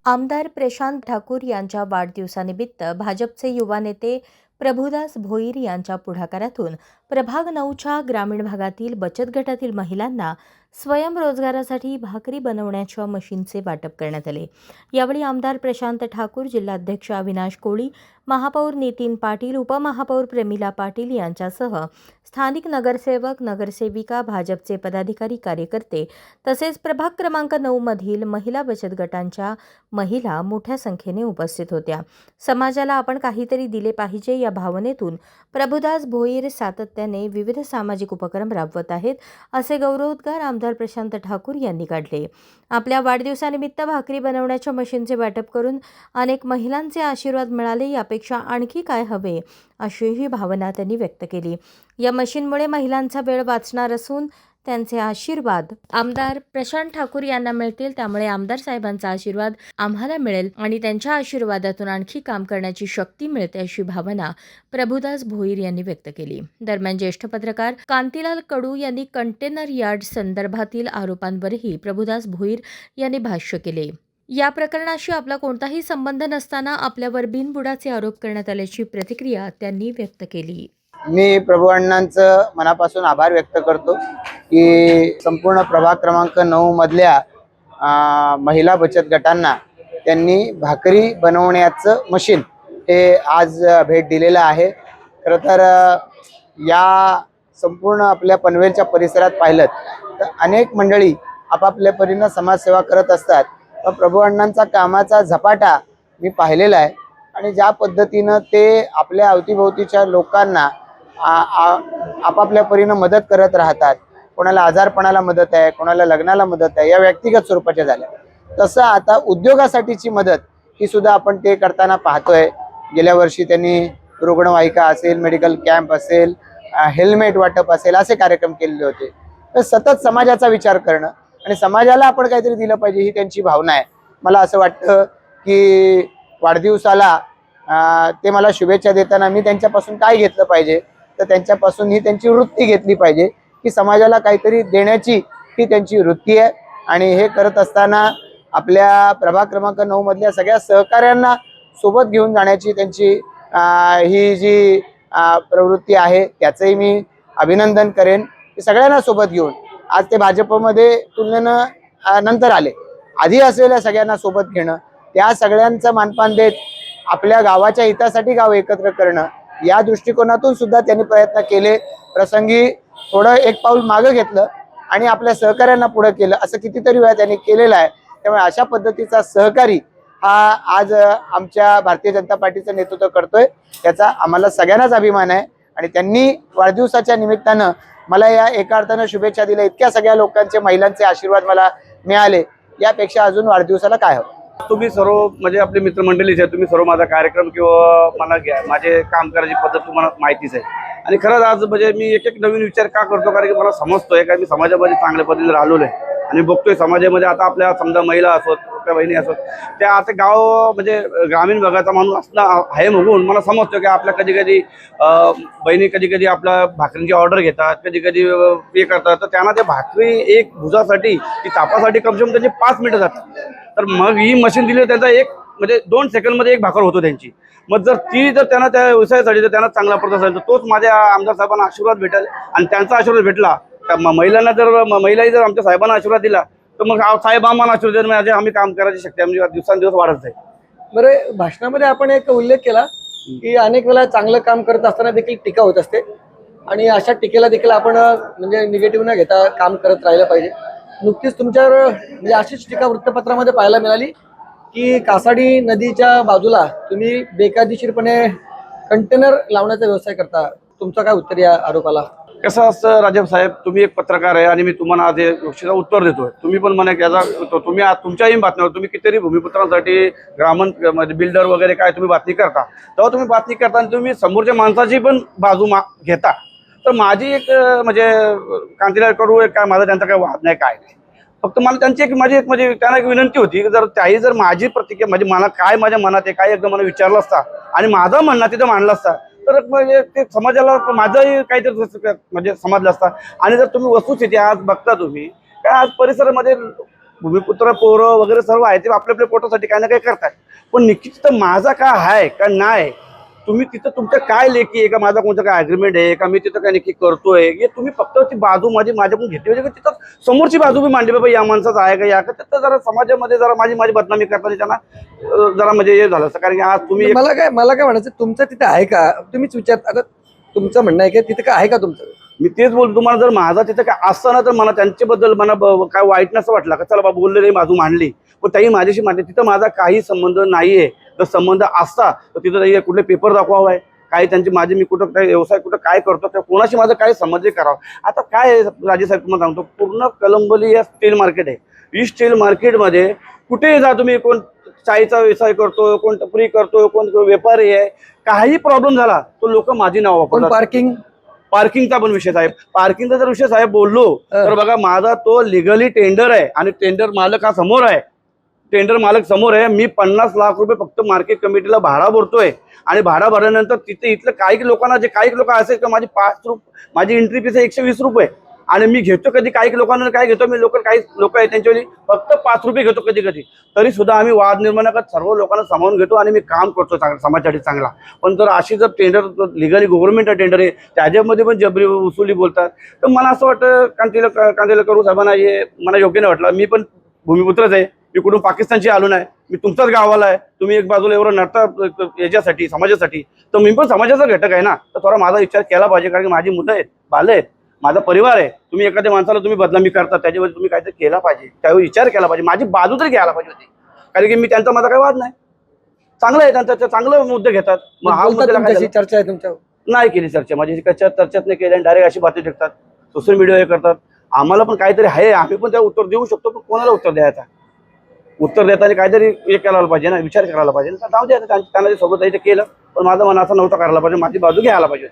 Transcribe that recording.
आमदार प्रशांत ठाकूर यांच्या वाढदिवसानिमित्त भाजपचे युवा नेते प्रभुदास भोईर यांच्या पुढाकारातून प्रभाग 9च्या ग्रामीण भागातील बचत गटातील महिलांना स्वयंरोजगारासाठी भाकरी बनवण्याच्या मशीनचे वाटप करण्यात आले। यावेळी आमदार प्रशांत ठाकूर, जिल्हाध्यक्ष अविनाश कोळी, महापौर नितीन पाटील, उपमहापौर प्रमिला पाटील यांच्यासह स्थानिक नगरसेवक, नगरसेविका, भाजपचे पदाधिकारी, कार्यकर्ते तसेच प्रभाग क्रमांक 9 मधील महिला बचत गटांच्या महिला मोठ्या संख्येने उपस्थित होत्या। समाजाला आपण काहीतरी दिले पाहिजे या भावनेतून प्रभुदास भोईर सातत्याने विविध सामाजिक उपक्रम राबवत आहेत, असे गौरवोद्गार आमदार प्रशांत ठाकूर यांनी काढले। आपल्या वाढदिवसानिमित्त भाकरी बनवण्याच्या मशीनचे वाटप करून अनेक महिलांचे आशीर्वाद मिळाले, यापेक्षा आणखी काय हवे अशीही भावना त्यांनी व्यक्त केली। या मशीनमुळे महिलांचा वेळ वाचणार असून त्यांचे आशीर्वाद आमदार प्रशांत ठाकूर यांना मिळतील, त्यामुळे आमदार साहेबांचा आशीर्वाद आम्हाला मिळेल आणि त्यांच्या आशीर्वादातून आणखी काम करण्याची शक्ती मिळते, अशी भावना प्रभुदास भोईर यांनी व्यक्त केली। दरम्यान ज्येष्ठ पत्रकार कांतीलाल कडू यांनी कंटेनर यार्ड संदर्भातील आरोपांवरही प्रभुदास भोईर यांनी भाष्य केले। या प्रकरणाशी आपला कोणताही संबंध नसताना आपल्यावर बिनबुडाचे आरोप करण्यात आल्याची प्रतिक्रिया त्यांनी व्यक्त केली। मी प्रभू अण्णांचं मनापासून आभार व्यक्त करतो की संपूर्ण प्रभाग क्रमांक 9 मधल्या महिला बचत गटांना त्यांनी भाकरी बनवण्याचं मशीन हे आज भेट दिलेलं आहे। खरं तर या संपूर्ण आपल्या पनवेलच्या परिसरात पाहिलं तर अनेक मंडळी आपापल्या परीने समाजसेवा करत असतात, पण प्रभू अण्णांचा कामाचा झपाटा मी पाहिलेला आहे आणि ज्या पद्धतीनं ते आपल्या अवतीभोवतीच्या लोकांना आपापल्या परीने मदत करत राहतात। कोणाला आजारपणाला मदत आहे, कोणाला लग्नाला मदत आहे, या व्यक्तिगत स्वरूपाच्या झाल्या। तसं आता उद्योगासाठीची मदत ही सुद्धा आपण ते करताना पाहतोय। गेल्या वर्षी त्यांनी रुग्णवाहिका असेल, मेडिकल कॅम्प असेल, हेल्मेट वाटप असेल, असे कार्यक्रम केलेले होते। तर सतत समाजाचा विचार करणं आणि समाजाला आपण काहीतरी दिलं पाहिजे ही त्यांची भावना आहे। मला असं वाटतं की वाढदिवसाला ते मला शुभेच्छा देताना मी त्यांच्यापासून काय घेतलं पाहिजे, तर त्यांच्यापासून ही त्यांची वृत्ती घेतली पाहिजे की समाजाला काहीतरी देण्याची ही त्यांची वृत्ती आहे। आणि हे करत असताना आपल्या प्रभाग क्रमांक 9 मधल्या सगळ्या सहकाऱ्यांना सोबत घेऊन जाण्याची त्यांची ही जी प्रवृत्ती आहे त्याचंही मी अभिनंदन करेन की सगळ्यांना सोबत घेऊन आज ते भाजपमध्ये तुलनेनं नंतर आले, आधी असलेल्या सगळ्यांना सोबत घेणं, त्या सगळ्यांचं मानपान देत आपल्या गावाच्या हितासाठी गाव एकत्र करणं, या दृष्टिकोनातून सुद्धा त्यांनी प्रयत्न केले। प्रसंगी थोडं एक पाऊल मागे घेतलं आणि आपल्या सहकाऱ्यांना पुढे केलं, असं कितीतरी वेळा त्यांनी केलेलं आहे। त्यामुळे अशा पद्धतीचा सहकारी हा आज आमच्या भारतीय जनता पार्टीचं नेतृत्व करतोय, त्याचा आम्हाला सगळ्यांनाच अभिमान आहे। आणि त्यांनी वाढदिवसाच्या निमित्तानं मला या एका अर्थानं शुभेच्छा दिल्या, इतक्या सगळ्या लोकांचे, महिलांचे आशीर्वाद मला मिळाले, यापेक्षा अजून वाढदिवसाला काय हवं। तुम्ही सर्व म्हणजे आपले मित्रमंडळीचे आहे, तुम्ही सर्व माझा कार्यक्रम किंवा मला माझे काम करायची पद्धत तुम्हाला माहितीच आहे। आणि खरंच आज म्हणजे मी एक नवीन विचार का करतो, कारण की मला समजतोय का मी समाजामध्ये चांगल्या पद्धतीने राहिलेलो आहे आणि बघतोय समाजामध्ये आता आपल्या समजा महिला असोत, आपल्या बहिणी असोत, त्या आता गाव म्हणजे ग्रामीण भागाचा माणूस असणं आहे म्हणून मला समजतो की आपल्या कधी कधी बहिणी कधी कधी आपल्या भाकरींची ऑर्डर घेतात, कधी कधी पे करतात, तर त्यांना त्या भाकरी एक भुजासाठी की तापासाठी कमसे कम त्यांचे 5 मिनिटं जातात। तर मग ही मशीन दिली त्यांचा एक म्हणजे 2 सेकंदमध्ये एक भाकर होतो त्यांची। मग जर त्यांना त्या व्यवसायासाठी जर त्यांना चांगला प्रतिसाद असेल तर तोच माझ्या आमदार साहेबांना आशीर्वाद भेटेल आणि त्यांचा आशीर्वाद भेटला तर महिलांना महिलाही जर आमच्या साहेबांना आशीर्वाद दिला तर मग साहेब आम्हाला आशीर्वाद देणार, म्हणजे आम्ही काम करायची शक्ती आमची दिवसांदिवस वाढत जाईल। बरं, भाषणामध्ये आपण एक उल्लेख केला की अनेक वेळा चांगलं काम करत असताना देखील टीका होत असते आणि अशा टीकेला देखील आपण म्हणजे निगेटिव्ह न घेता काम करत राहिलं पाहिजे। नुकतीच तुमच्यावर म्हणजे अशीच टीका वृत्तपत्रामध्ये पाहायला मिळाली की कासाडी नदीच्या बाजूला तुम्ही बेकायदेशीरपणे कंटेनर लावण्याचा व्यवसाय करता, तुमचं काय उत्तर या आरोपाला? कसं असतं राजीव साहेब, तुम्ही एक पत्रकार आहे आणि मी तुम्हाला आज गोष्टीचं उत्तर देतोय। तुम्ही पण म्हणा याचा तुम्ही आज तुमच्याही बातम्यावर तुम्ही कितीतरी भूमिपुत्रांसाठी ग्रामीण म्हणजे बिल्डर वगैरे काय तुम्ही बातमी करता, तेव्हा तुम्ही बातमी करताना तुम्ही समोरच्या माणसाची पण बाजू घेता। तर माझी एक म्हणजे कांतीलाल कडू एक काय माझा त्यांचा काही वाद नाही, काय नाही, फक्त मला त्यांची एक माझी एक म्हणजे त्यांना एक विनंती होती की जर त्याही जर माझी प्रतिक्रिया म्हणजे मला काय माझ्या मनात आहे काय एकदम मला विचारलं असता आणि माझा म्हणणं तिथं मांडलं असता तर म्हणजे ते समाजाला माझंही काहीतरी म्हणजे समजलं असता। आणि जर तुम्ही वस्तुस्थिती आज बघता तुम्ही काय आज परिसरामध्ये भूमिपुत्र पोरं वगैरे सर्व आहे ते आपल्या आपल्या पोटासाठी काही ना काही करतात, पण नक्की तिथं माझा काय आहे का नाही, तुम्ही तिथं तुमचं काय लेखी आहे का, माझा कोणतं काय अग्रीमेंट आहे का, मी तिथं काय नक्की करतोय, हे तुम्ही फक्त ती बाजू माझ्याकडून घेतली पाहिजे. तिथं समोरची बाजू बी मांडली बाबा, या माणसाचं आहे का, या का, तिथं जरा समाजामध्ये जरा माझी बदनामी करताना त्यांना जरा म्हणजे हे झालं असं. कारण की आज तुम्ही मला काय म्हणायचं, तुमचं तिथे आहे का, तुम्हीच विचार. आता तुमचं म्हणणं आहे की तिथे काय आहे का तुमचं? मी तेच बोलतो, तुम्हाला जर माझा तिथं काय असतं ना तर मला त्यांच्याबद्दल काय वाईट नसं वाटलं का, चला बाबा बोलले नाही, बाजू मांडली, पण त्याही माझ्याशी मांडली. तिथं माझा काही संबंध नाहीये. जर संबंध असता तर तिथं कुठले पेपर दाखवावं आहे, काही त्यांची मी कुठं काय व्यवसाय कुठं काय करतो त्या कोणाशी माझं काय संबंध करावं. आता काय राजेसाहेब तुम्हाला सांगतो, पूर्ण कलंबली या स्टील मार्केट आहे. ही स्टील मार्केटमध्ये कुठेही जा तुम्ही, कोण चायचा व्यवसाय करतो, कोण टपरी करतो, कोण व्यापारी आहे, काही प्रॉब्लेम झाला तो लोक माझी नाव वापरतात. पार्किंगचा पण विषय साहेब, पार्किंगचा जर विषय साहेब बोललो तर बघा, माझा तो लिगली टेंडर आहे आणि टेंडर मालक हा समोर आहे. टेंडर मालक समोर आहे. मी 50 लाख रुपये फक्त मार्केट कमिटीला भाडा भरतोय आणि भाडा भरल्यानंतर तिथे इथलं काही लोकांना, जे काही लोक असेल तर माझी एंट्री फीस आहे 120 रुपये आणि मी घेतो कधी काही लोकांना काय घेतो मी, काही लोक आहेत त्यांच्यावर फक्त 5 रुपये घेतो कधी कधी. तरी सुद्धा आम्ही वाद निर्माण करत सर्व लोकांना सामावून घेतो आणि मी काम करतो समाजासाठी चांगला. पण जर अशी जर टेंडर लिगली गव्हर्नमेंट टेंडर आहे त्याच्यामध्ये पण जबरी वसुली बोलतात, तर मला असं वाटतं कांतीला करू साहेबांना हे मला योग्य नाही वाटलं. मी पण भूमिपुत्रच आहे, मी कुठून पाकिस्तानची आलो नाही, मी तुमच्याच गावाला आहे. तुम्ही एक बाजूला एवढं नडता याच्यासाठी समाजासाठी, तर मी पण समाजाचा घटक आहे ना, तर थोडा माझा विचार केला पाहिजे. कारण की माझी मुलं आहेत, बालं आहेत, माझा परिवार आहे. तुम्ही एखाद्या माणसाला तुम्ही बदनामी करता, त्याच्यावर तुम्ही काहीतरी केला पाहिजे, त्यावेळी विचार केला पाहिजे, माझी बाजू तरी घ्यायला पाहिजे होती. कारण की मी त्यांचा माझा काही वाद नाही, चांगलं आहे त्यांचा, चांगलं मुद्दे घेतात. मग हा मुद्द्याला चर्चा आहे तुमच्या? नाही केली चर्चा, माझी चर्चाच नाही केली आणि डायरेक्ट अशी बातमी टाकतात, सोशल मीडिया हे करतात. आम्हाला पण काहीतरी आहे, आम्ही पण त्याला उत्तर देऊ शकतो, पण कोणाला उत्तर द्यायचा, उत्तर देताना काहीतरी हे करायला पाहिजे ना, विचार करायला पाहिजे. जाऊ द्या, त्यांना सोबत ते केलं, पण माझं मन असं नव्हतं करायला पाहिजे, माझी बाजू घ्यायला पाहिजे.